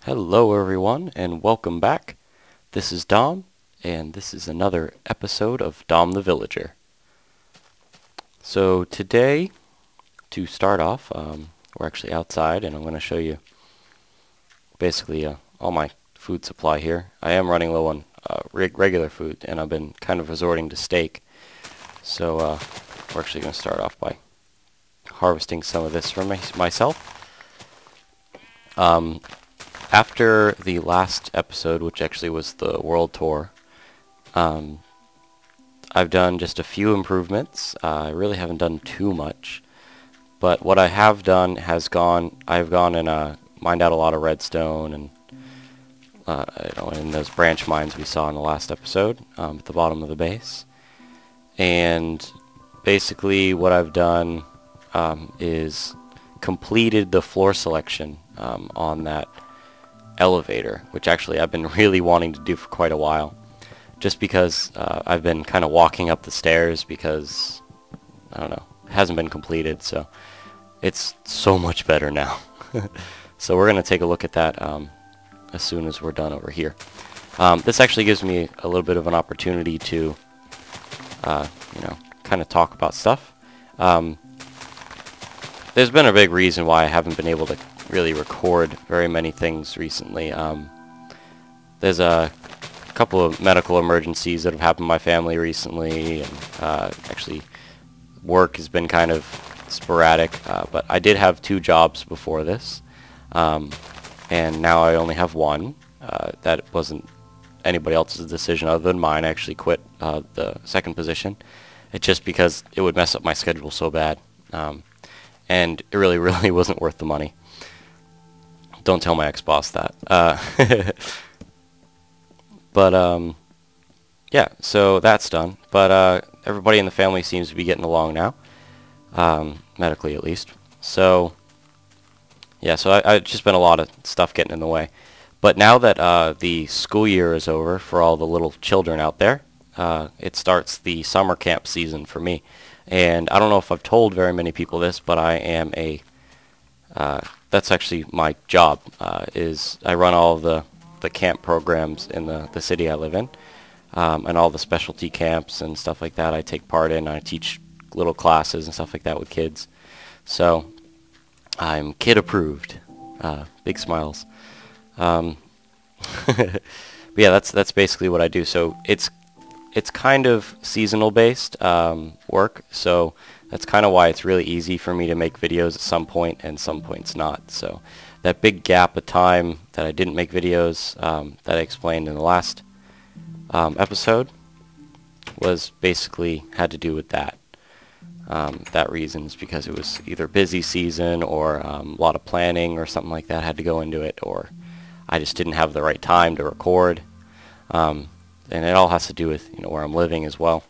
Hello everyone and welcome back. This is Dom and this is another episode of Dom the Villager. So today, to start off, we're actually outside and I'm going to show you basically all my food supply here. I am running low on regular food and I've been kind of resorting to steak. So we're actually going to start off by harvesting some of this for myself. After the last episode, which actually was the world tour, I've done just a few improvements. I really haven't done too much, but what I have done I've gone and mined out a lot of redstone and in those branch mines we saw in the last episode at the bottom of the base. And basically what I've done is completed the floor selection on that elevator, which actually I've been really wanting to do for quite a while, just because I've been kind of walking up the stairs because, I don't know, it hasn't been completed, so it's so much better now. So we're going to take a look at that as soon as we're done over here. This actually gives me a little bit of an opportunity to kind of talk about stuff. There's been a big reason why I haven't been able to really record very many things recently. There's a couple of medical emergencies that have happened in my family recently, and actually work has been kind of sporadic, but I did have 2 jobs before this, and now I only have one. That wasn't anybody else's decision other than mine. I actually quit the second position. It's just because it would mess up my schedule so bad, and it really wasn't worth the money. Don't tell my ex-boss that. But yeah, so that's done. But everybody in the family seems to be getting along now, medically at least. So yeah, so I've just been a lot of stuff getting in the way. But now that the school year is over for all the little children out there, it starts the summer camp season for me. And I don't know if I've told very many people this, but I am that's actually my job, is I run all of the camp programs in the city I live in, and all the specialty camps and stuff like that I take part in. I teach little classes and stuff like that with kids. So I'm kid approved. Big smiles. But yeah, that's basically what I do. So it's kind of seasonal based work, so that's kind of why it's really easy for me to make videos at some point and some points not. So that big gap of time that I didn't make videos that I explained in the last episode was basically had to do with that. That reason is because it was either busy season or a lot of planning or something like that had to go into it, or I just didn't have the right time to record. And it all has to do with where I'm living as well.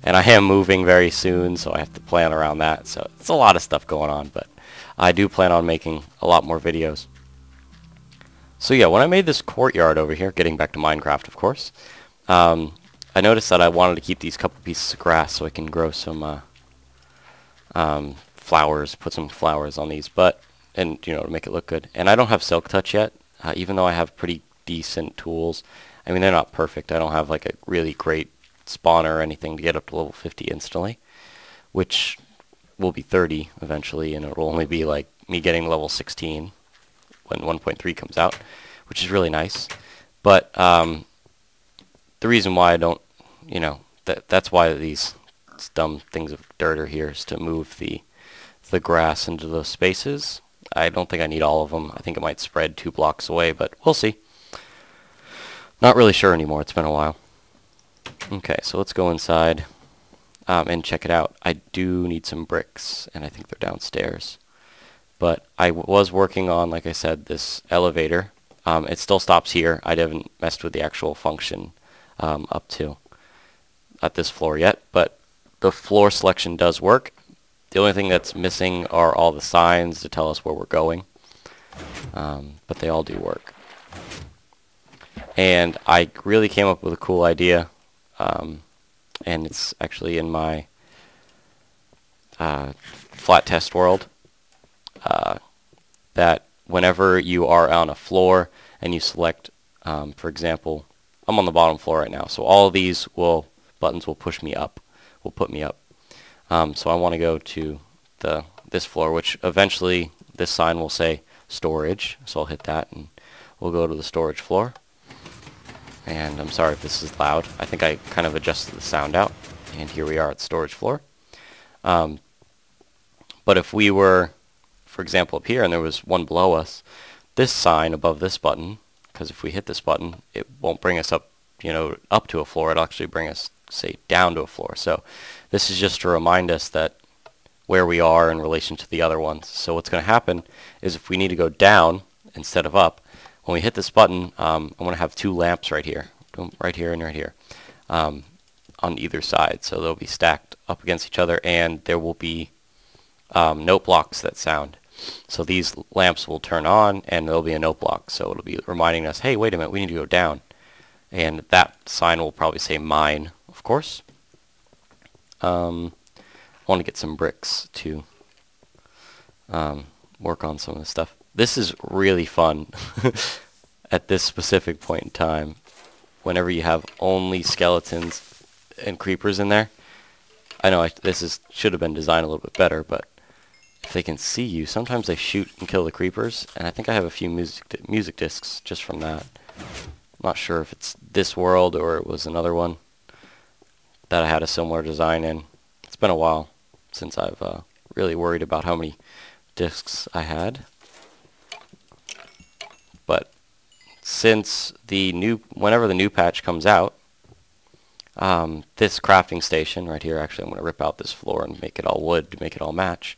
And I am moving very soon, so I have to plan around that. So it's a lot of stuff going on, but I do plan on making a lot more videos. So yeah, when I made this courtyard over here, getting back to Minecraft of course, I noticed that I wanted to keep these couple pieces of grass so I can grow some flowers, put some flowers on these, and to make it look good. And I don't have Silk Touch yet, even though I have pretty decent tools. I mean, they're not perfect. I don't have like a really great spawner or anything to get up to level 50 instantly, which will be 30 eventually, and it will only be like me getting level 16 when 1.3 comes out, which is really nice. But the reason why I don't, that's why these dumb things of dirt are here, is to move the grass into those spaces. I don't think I need all of them. I think it might spread 2 blocks away, but we'll see. Not really sure anymore. It's been a while. Okay, so let's go inside and check it out. I do need some bricks, and I think they're downstairs. But I was working on, like I said, this elevator. It still stops here. I haven't messed with the actual function up to at this floor yet, but the floor selection does work. The only thing that's missing are all the signs to tell us where we're going, but they all do work. And I really came up with a cool idea, and it's actually in my flat test world, that whenever you are on a floor and you select, for example, I'm on the bottom floor right now, so all of these buttons will push me up, will put me up. So I want to go to this floor, which eventually this sign will say storage, so I'll hit that and we'll go to the storage floor. And I'm sorry if this is loud. I think I kind of adjusted the sound out, and here we are at the storage floor. But if we were, for example, up here and there was one below us, this sign above this button, because if we hit this button, it won't bring us up, up to a floor. It'll actually bring us, say, down to a floor. So this is just to remind us that where we are in relation to the other ones. So what's going to happen is if we need to go down instead of up, when we hit this button, I'm going to have two lamps right here and right here, on either side. So they'll be stacked up against each other, and there will be note blocks that sound. So these lamps will turn on, and there'll be a note block. So it'll be reminding us, hey, wait a minute, we need to go down. And that sign will probably say mine, of course. I want to get some bricks to work on some of this stuff. This is really fun at this specific point in time, whenever you have only skeletons and creepers in there. I know should have been designed a little bit better, but if they can see you, sometimes they shoot and kill the creepers, and I think I have a few music discs just from that. I'm not sure if it's this world or it was another one that I had a similar design in. It's been a while since I've really worried about how many discs I had. But since whenever the new patch comes out, this crafting station right here, actually I'm going to rip out this floor and make it all wood to make it all match.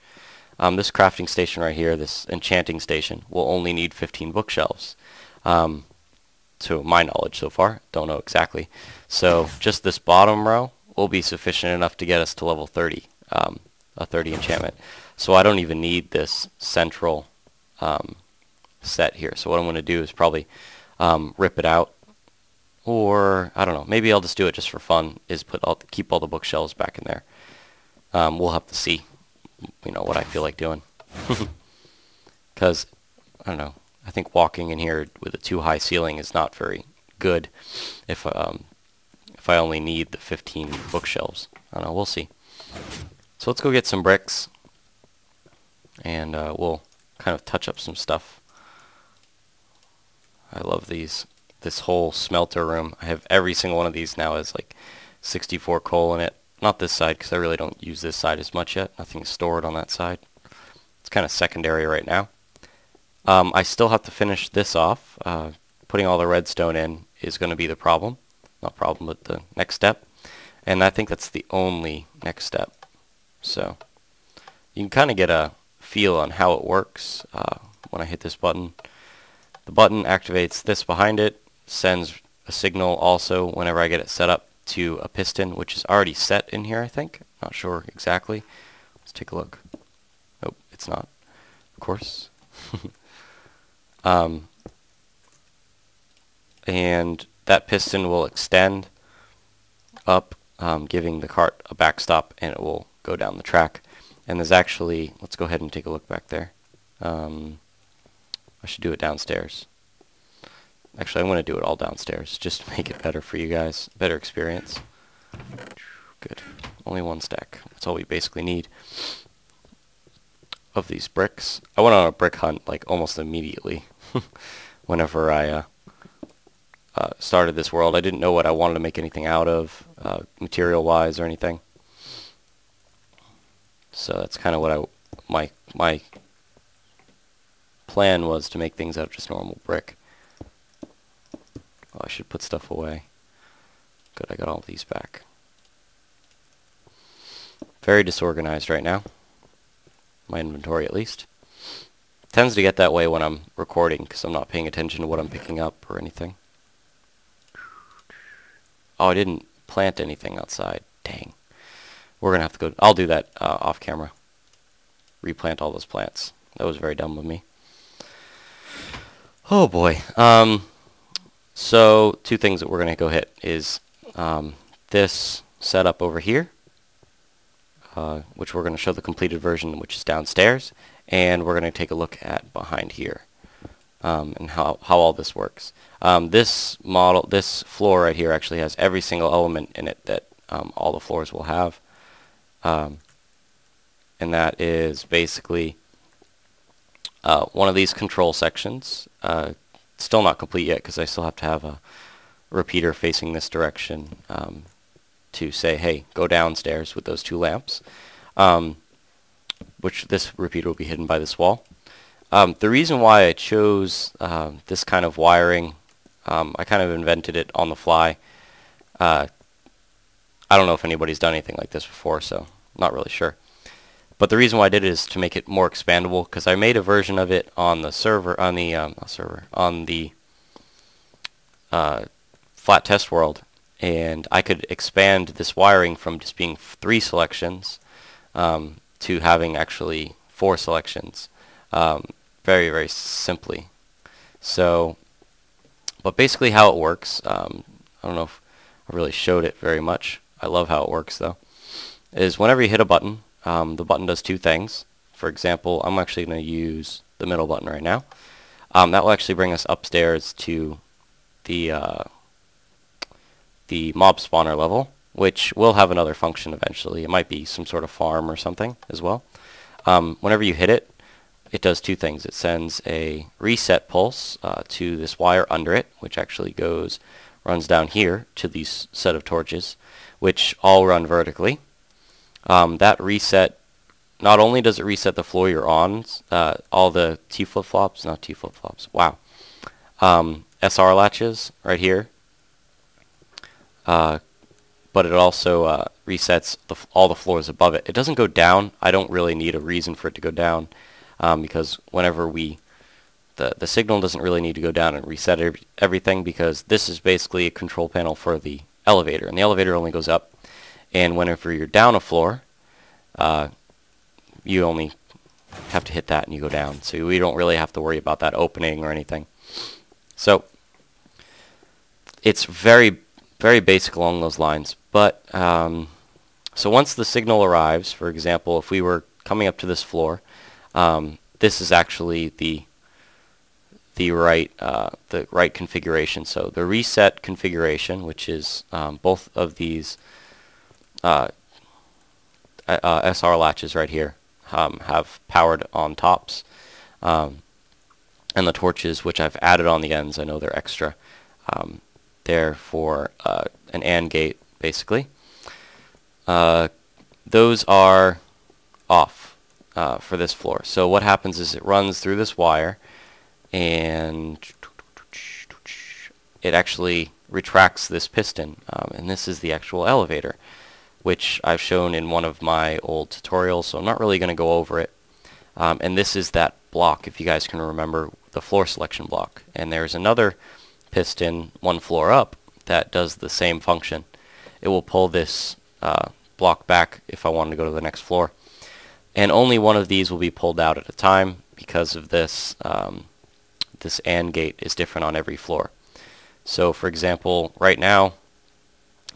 This crafting station right here, this enchanting station, will only need 15 bookshelves. To my knowledge so far, don't know exactly. So just this bottom row will be sufficient enough to get us to level 30, a 30 enchantment. So I don't even need this central set here. So what I'm going to do is probably rip it out, or I don't know, maybe I'll just do it just for fun, is keep all the bookshelves back in there. We'll have to see, what I feel like doing. Because, I don't know, I think walking in here with a too high ceiling is not very good if I only need the 15 bookshelves. I don't know, we'll see. So let's go get some bricks, and we'll kind of touch up some stuff. I love these. This whole smelter room. I have every single one of these now has like 64 coal in it. Not this side, because I really don't use this side as much yet. Nothing's stored on that side. It's kind of secondary right now. I still have to finish this off. Putting all the redstone in is going to be the problem. Not problem, but the next step. And I think that's the only next step. So you can kind of get a feel on how it works when I hit this button. The button activates this behind it, sends a signal also whenever I get it set up to a piston, which is already set in here, I think. Not sure exactly. Let's take a look. Nope, it's not. Of course. And that piston will extend up, giving the cart a backstop, and it will go down the track. And there's actually, let's go ahead and take a look back there. I should do it downstairs. Actually, I'm going to do it all downstairs, just to make it better for you guys. Better experience. Good. Only one stack. That's all we basically need of these bricks. I went on a brick hunt like almost immediately whenever I started this world. I didn't know what I wanted to make anything out of, material-wise or anything. So that's kind of what my plan was, to make things out of just normal brick. Oh, I should put stuff away. Good, I got all these back. Very disorganized right now. My inventory, at least. Tends to get that way when I'm recording, because I'm not paying attention to what I'm picking up or anything. Oh, I didn't plant anything outside. Dang. We're going to have to go... I'll do that off camera. Replant all those plants. That was very dumb of me. Oh boy. So, two things that we're going to go hit is this setup over here, which we're going to show the completed version, which is downstairs, and we're going to take a look at behind here. and how all this works. This floor right here actually has every single element in it that all the floors will have. And that is basically one of these control sections. Still not complete yet because I still have to have a repeater facing this direction to say, hey, go downstairs with those two lamps, which this repeater will be hidden by this wall. The reason why I chose this kind of wiring, I kind of invented it on the fly. I don't know if anybody's done anything like this before, so not really sure. But the reason why I did it is to make it more expandable, because I made a version of it on the server, on the flat test world, and I could expand this wiring from just being 3 selections to having actually 4 selections, very, very simply. So, but basically how it works, I don't know if I really showed it very much. I love how it works though. Is whenever you hit a button, the button does 2 things. For example, I'm actually going to use the middle button right now. That will actually bring us upstairs to the mob spawner level, which will have another function eventually. It might be some sort of farm or something as well. Whenever you hit it, it does 2 things. It sends a reset pulse to this wire under it, which actually runs down here to these set of torches, which all run vertically. That reset, not only does it reset the floor you're on, all the T flip-flops, not T flip-flops, wow, SR latches right here, but it also resets all the floors above it. It doesn't go down. I don't really need a reason for it to go down, because whenever the signal doesn't really need to go down and reset everything, because this is basically a control panel for the elevator, and the elevator only goes up. And whenever you're down a floor, you only have to hit that and you go down. So we don't really have to worry about that opening or anything. So it's very, very basic along those lines. But so once the signal arrives, for example, if we were coming up to this floor, this is actually the right configuration. So the reset configuration, which is both of these SR latches right here, have powered on tops, and the torches, which I've added on the ends, I know they're extra, they're for an AND gate basically. Those are off for this floor. So what happens is it runs through this wire and it actually retracts this piston, and this is the actual elevator, which I've shown in one of my old tutorials, so I'm not really going to go over it. And this is that block, if you guys can remember, the floor selection block. And there's another piston 1 floor up that does the same function. It will pull this block back if I wanted to go to the next floor. And only one of these will be pulled out at a time because of this. This AND gate is different on every floor. So for example, right now,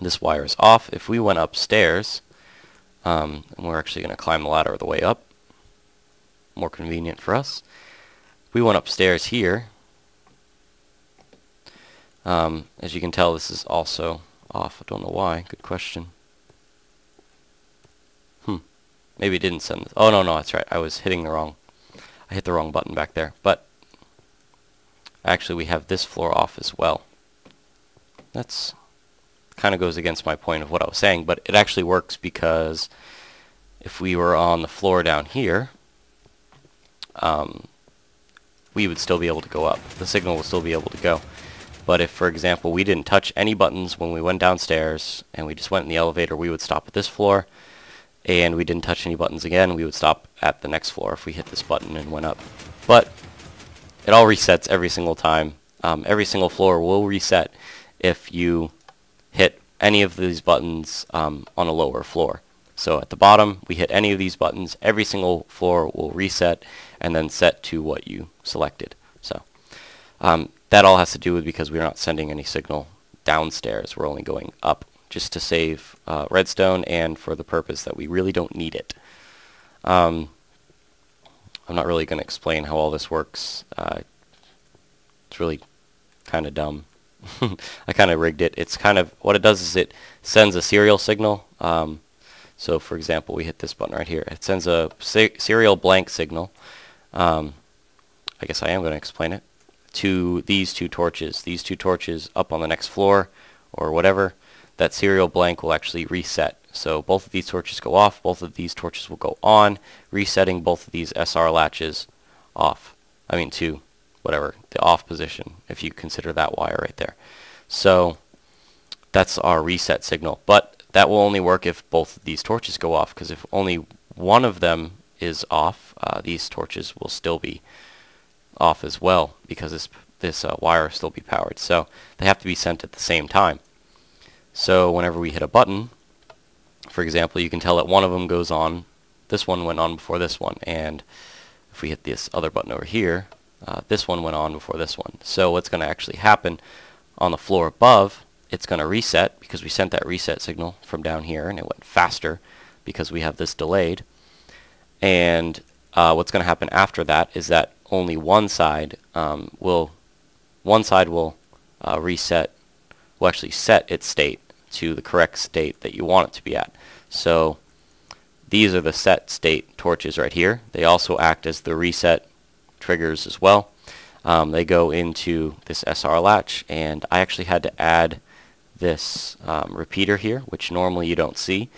this wire is off. If we went upstairs, and we're actually going to climb the ladder the way up, more convenient for us. We went upstairs here. As you can tell, this is also off. I don't know why. Good question. Maybe it didn't send this. Oh, no, that's right. I hit the wrong button back there. But actually, we have this floor off as well. That's kind of goes against my point of what I was saying, but it actually works because if we were on the floor down here, we would still be able to go up. The signal will still be able to go. But if, for example, we didn't touch any buttons when we went downstairs and we just went in the elevator, we would stop at this floor, and we didn't touch any buttons again, we would stop at the next floor if we hit this button and went up. But it all resets every single time. Every single floor will reset if you hit any of these buttons on a lower floor. So at the bottom, we hit any of these buttons, every single floor will reset and then set to what you selected. So that all has to do with because we're not sending any signal downstairs. We're only going up just to save redstone and for the purpose that we really don't need it. I'm not really going to explain how all this works. It's really kind of dumb. I kind of rigged it. It's kind of, what it does is it sends a serial signal. So for example, we hit this button right here. It sends a serial blank signal. I guess I am going to explain it. To these two torches. These two torches up on the next floor or whatever. That serial blank will actually reset. So both of these torches go off. Both of these torches will go on, resetting both of these SR latches off. I mean to whatever, the off position, if you consider that wire right there. So that's our reset signal. But that will only work if both of these torches go off, because if only one of them is off, these torches will still be off as well, because this wire will still be powered. So they have to be sent at the same time. So whenever we hit a button, for example, you can tell that one of them goes on. This one went on before this one, and if we hit this other button over here, this one went on before this one. So what's going to actually happen on the floor above, it's going to reset, because we sent that reset signal from down here, and it went faster because we have this delayed. And what's going to happen after that is that only one side will reset, will actually set its state to the correct state that you want it to be at. So these are the set state torches right here. They also act as the reset triggers as well. They go into this SR latch, and I actually had to add this repeater here, which normally you don't see,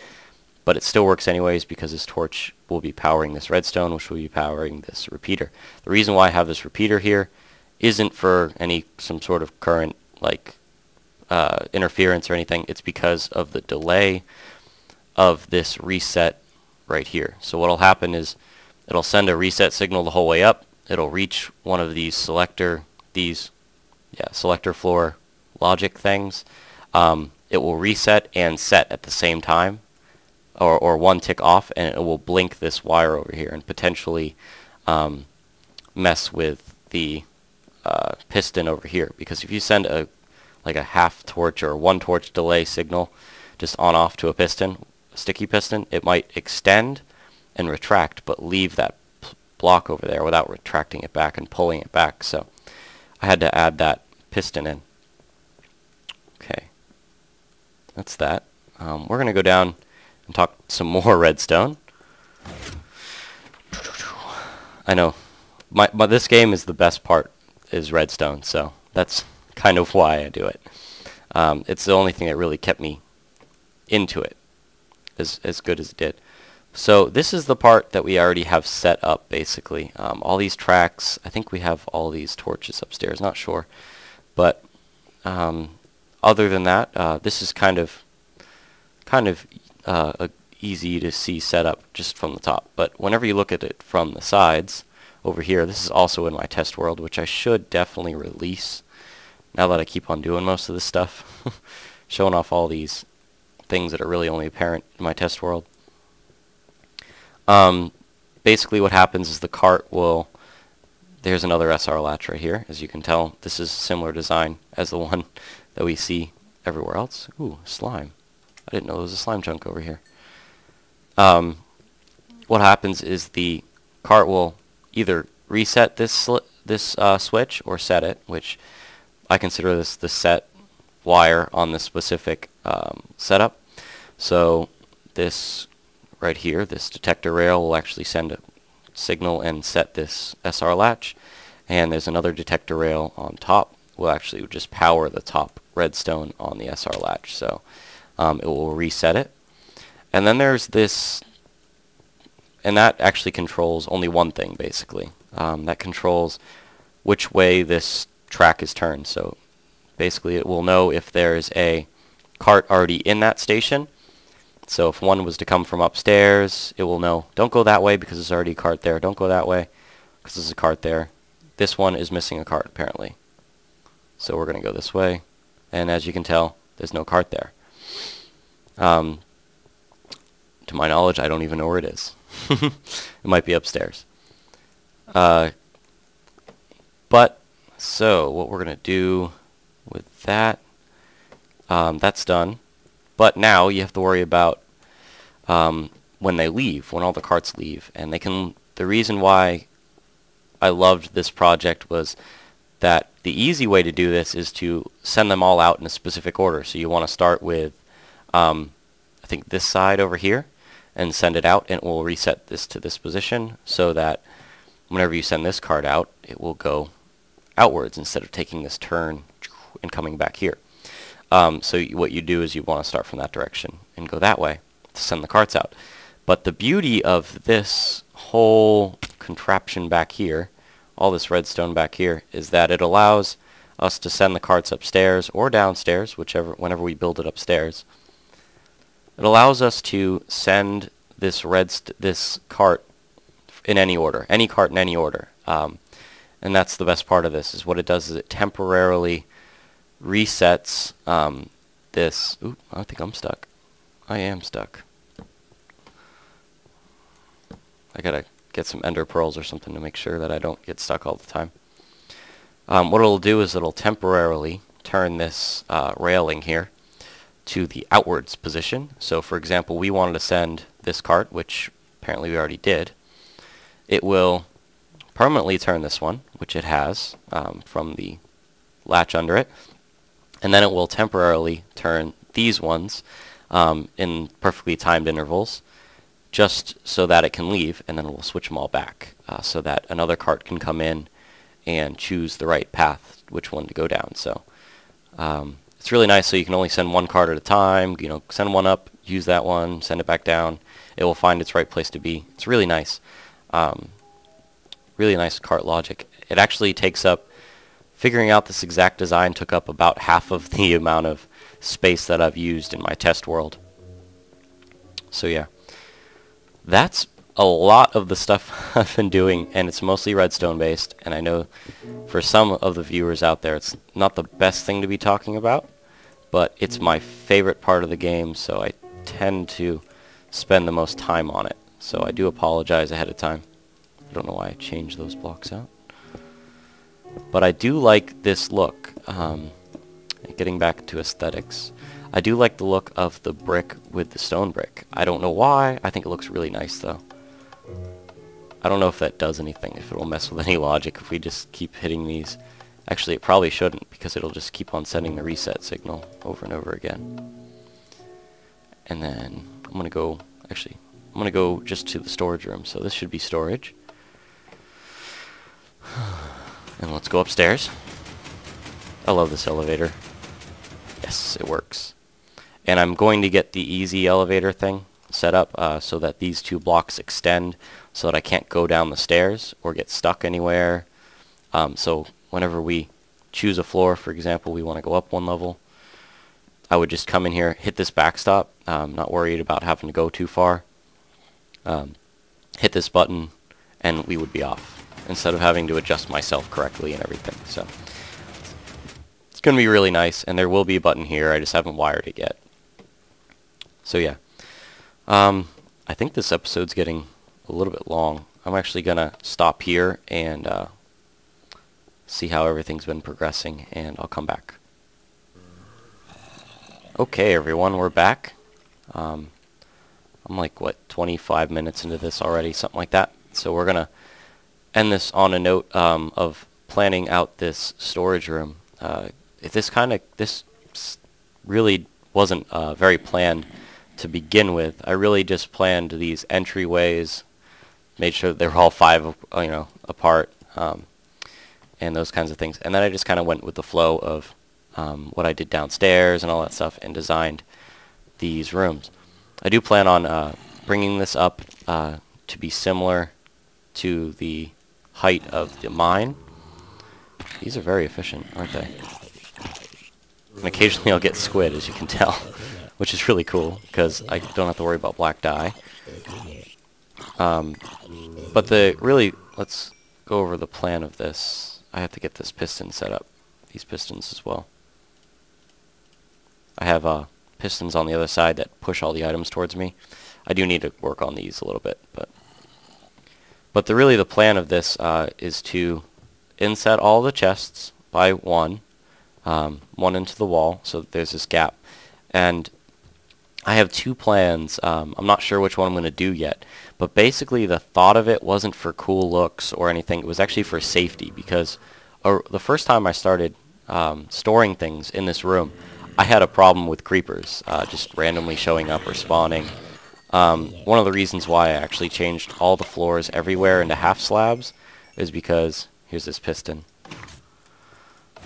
but it still works anyways because this torch will be powering this redstone, which will be powering this repeater. The reason why I have this repeater here isn't for some sort of current like interference or anything. It's because of the delay of this reset right here. So what'll happen is it'll send a reset signal the whole way up. It'll reach one of these selector floor logic things. It will reset and set at the same time, or one tick off, and it will blink this wire over here and potentially mess with the piston over here. Because if you send a half torch or one torch delay signal just on off to a piston, a sticky piston, it might extend and retract but leave that block over there without retracting it back and pulling it back. So I had to add that piston in. Okay, that's that. We're going to go down and talk some more redstone. I know this game is the best part is redstone, so that's kind of why I do it. It's the only thing that really kept me into it as good as it did. So this is the part that we already have set up, basically. All these tracks, I think we have all these torches upstairs, not sure. But other than that, this is kind of easy to see setup just from the top. But whenever you look at it from the sides, over here, this is also in my test world, which I should definitely release now that I keep on doing most of this stuff. Showing off all these things that are really only apparent in my test world. Basically what happens is the cart will, there's another SR latch right here. As you can tell, this is a similar design as the one that we see everywhere else. Ooh, slime. I didn't know there was a slime chunk over here. What happens is the cart will either reset this switch or set it, which I consider this the set wire on the specific setup. So this right here, this detector rail will actually send a signal and set this SR latch, and there's another detector rail on top will actually just power the top redstone on the SR latch, so it will reset it. And then there's this, and that actually controls only one thing basically. That controls which way this track is turned. So basically it will know if there's a cart already in that station. So if one was to come from upstairs, it will know, don't go that way because there's already a cart there. Don't go that way because there's a cart there. This one is missing a cart apparently. So we're going to go this way. And as you can tell, there's no cart there. To my knowledge, I don't even know where it is. It might be upstairs. But, so what we're going to do with that, that's done. But now you have to worry about when they leave, when all the carts leave. And they can, the reason why I loved this project was that the easy way to do this is to send them all out in a specific order. So you want to start with, I think this side over here, and send it out, and it will reset this to this position so that whenever you send this card out, it will go outwards instead of taking this turn and coming back here. So what you do is you want to start from that direction and go that way to send the carts out. But the beauty of this whole contraption back here, all this redstone back here, is that it allows us to send the carts upstairs or downstairs, whenever we build it upstairs. It allows us to send this cart in any order, any cart in any order. And that's the best part of this, is what it does is it temporarily resets this. Ooh, I think I'm stuck. I am stuck. I gotta get some ender pearls or something to make sure that I don't get stuck all the time. What it'll do is it'll temporarily turn this railing here to the outwards position. So for example, we wanted to send this cart, which apparently we already did. It will permanently turn this one, which it has from the latch under it, and then it will temporarily turn these ones in perfectly timed intervals, just so that it can leave, and then we'll switch them all back so that another cart can come in and choose the right path, which one to go down. So it's really nice, so you can only send one cart at a time. You know, send one up, use that one, send it back down. It will find its right place to be. It's really nice. Really nice cart logic. It actually takes up, figuring out this exact design took up about half of the amount of space that I've used in my test world. So yeah, that's a lot of the stuff I've been doing, and it's mostly redstone based, and I know for some of the viewers out there it's not the best thing to be talking about, but it's my favorite part of the game, so I tend to spend the most time on it. So I do apologize ahead of time. I don't know why I changed those blocks out. But I do like this look. Getting back to aesthetics, I do like the look of the brick with the stone brick. I don't know why. I think it looks really nice though. I don't know if that does anything, if it will mess with any logic if we just keep hitting these. Actually, it probably shouldn't, because it'll just keep on sending the reset signal over and over again. And then I'm going to go just to the storage room. So this should be storage. And let's go upstairs. I love this elevator. Yes, it works. And I'm going to get the easy elevator thing set up so that these two blocks extend so that I can't go down the stairs or get stuck anywhere. So whenever we choose a floor, for example, we want to go up one level, I would just come in here, hit this backstop, not worried about having to go too far, hit this button, and we would be off, instead of having to adjust myself correctly and everything. So it's going to be really nice, and there will be a button here. I just haven't wired it yet. So yeah, I think this episode's getting a little bit long. I'm actually going to stop here and see how everything's been progressing, and I'll come back. Okay, everyone, we're back. I'm like, what, 25 minutes into this already, something like that. So we're going to end this on a note of planning out this storage room. This really wasn't very planned to begin with. I really just planned these entryways, made sure that they were all 5, apart, and those kinds of things. And then I just kind of went with the flow of what I did downstairs and all that stuff, and designed these rooms. I do plan on bringing this up to be similar to the height of the mine. These are very efficient, aren't they? And occasionally I'll get squid, as you can tell, which is really cool, because I don't have to worry about black dye. But let's go over the plan of this. I have to get this piston set up, these pistons as well. I have pistons on the other side that push all the items towards me. I do need to work on these a little bit, but the plan of this is to inset all the chests by one into the wall, so that there's this gap. And I have 2 plans. I'm not sure which one I'm going to do yet, but basically the thought of it wasn't for cool looks or anything. It was actually for safety, because the first time I started storing things in this room, I had a problem with creepers just randomly showing up or spawning. One of the reasons why I actually changed all the floors everywhere into half slabs is because, here's this piston.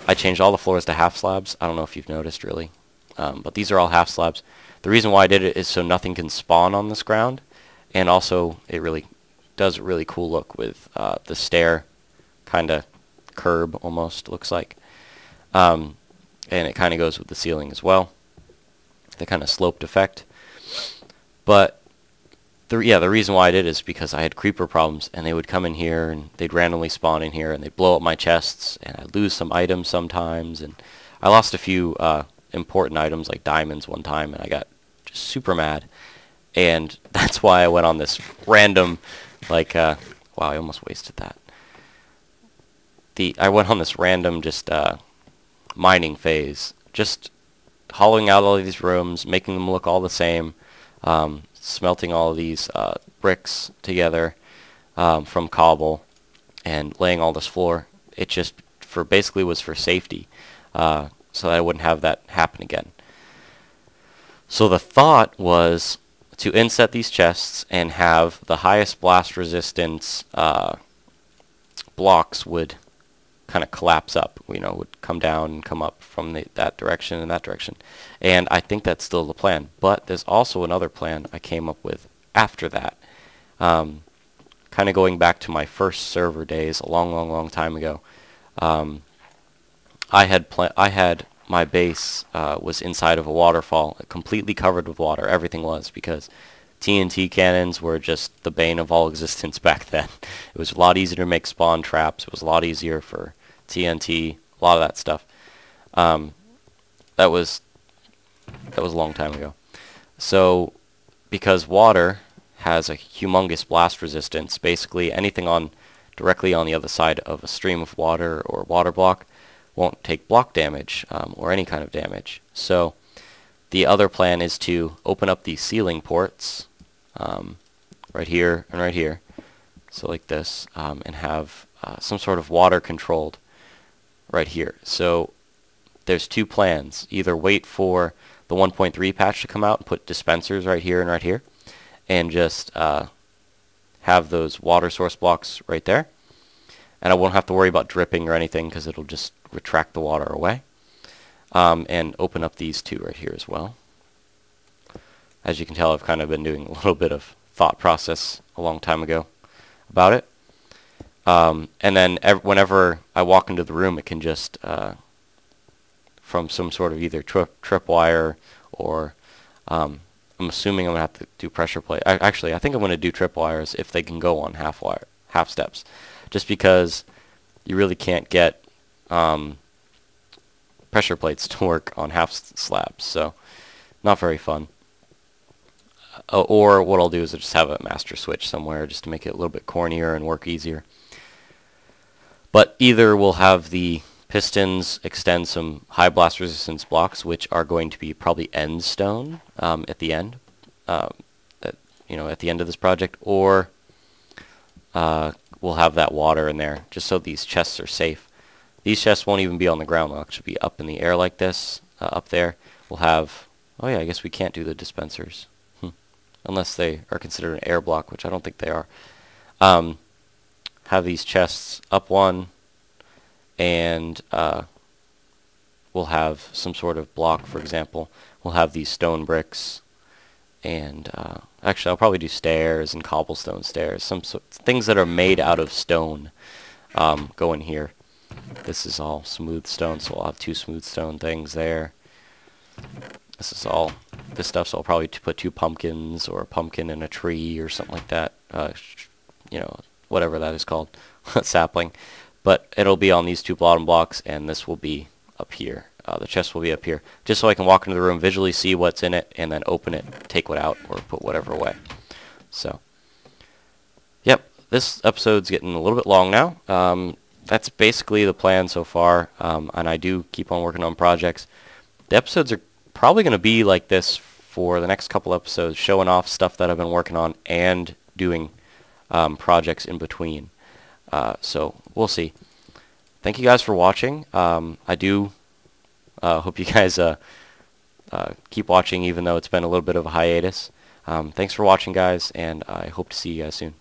I changed all the floors to half slabs. I don't know if you've noticed really, but these are all half slabs. The reason why I did it is so nothing can spawn on this ground, and also it really does a really cool look with the stair kind of curb almost looks like. And it kind of goes with the ceiling as well, the kind of sloped effect. But the reason why I did it is because I had creeper problems, and they would come in here and they'd randomly spawn in here and they'd blow up my chests, and I'd lose some items sometimes, and I lost a few important items like diamonds one time, and I got just super mad. And that's why I went on this random, like, wow, I almost wasted that. I went on this random just mining phase, just hollowing out all of these rooms, making them look all the same, smelting all of these bricks together from cobble, and laying all this floor. It just basically was for safety, so that I wouldn't have that happen again. So the thought was to inset these chests and have the highest blast resistance blocks would kind of collapse up, would come down and come up from that direction and that direction. And I think that's still the plan. But there's also another plan I came up with after that. Kind of going back to my first server days a long time ago. I had my base was inside of a waterfall, completely covered with water. Everything was, because TNT cannons were just the bane of all existence back then. It was a lot easier to make spawn traps. It was a lot easier for TNT, a lot of that stuff. That was a long time ago. So, because water has a humongous blast resistance, basically anything directly on the other side of a stream of water or water block won't take block damage or any kind of damage. So, the other plan is to open up these ceiling ports right here and right here, so like this, and have some sort of water controlled right here. So there's two plans: either wait for the 1.3 patch to come out and put dispensers right here and right here, and just have those water source blocks right there, and I won't have to worry about dripping or anything because it'll just retract the water away. And open up these two right here as well. As you can tell, I've kind of been doing a little bit of thought process a long time ago about it. And then whenever I walk into the room, it can just, from some sort of either tripwire or, I'm assuming I'm going to have to do pressure plate. Actually, I think I'm going to do tripwires if they can go on half steps. Just because you really can't get pressure plates to work on half slabs, so not very fun. Or what I'll do is I'll just have a master switch somewhere just to make it a little bit cornier and work easier. But either we'll have the pistons extend some high blast resistance blocks, which are going to be probably end stone at the end, at the end of this project, or we'll have that water in there just so these chests are safe. These chests won't even be on the ground. They'll actually be up in the air like this, up there. We'll have, oh yeah, I guess we can't do the dispensers. Unless they are considered an air block, which I don't think they are. Have these chests up one, and we'll have some sort of block, for example. We'll have these stone bricks, and actually I'll probably do stairs and cobblestone stairs. Some things that are made out of stone go in here. This is all smooth stone, so I'll have two smooth stone things there. This stuff, so I'll probably put two pumpkins or a pumpkin in a tree or something like that. Whatever that is called, sapling. But it'll be on these two bottom blocks, and this will be up here. The chest will be up here, just so I can walk into the room, visually see what's in it, and then open it, take what out, or put whatever away. So, yep, this episode's getting a little bit long now. That's basically the plan so far, and I do keep on working on projects. The episodes are probably going to be like this for the next couple episodes, showing off stuff that I've been working on and doing projects in between. So we'll see. thank you guys for watching. I do hope you guys keep watching even though it's been a little bit of a hiatus. Thanks for watching, guys, and I hope to see you guys soon.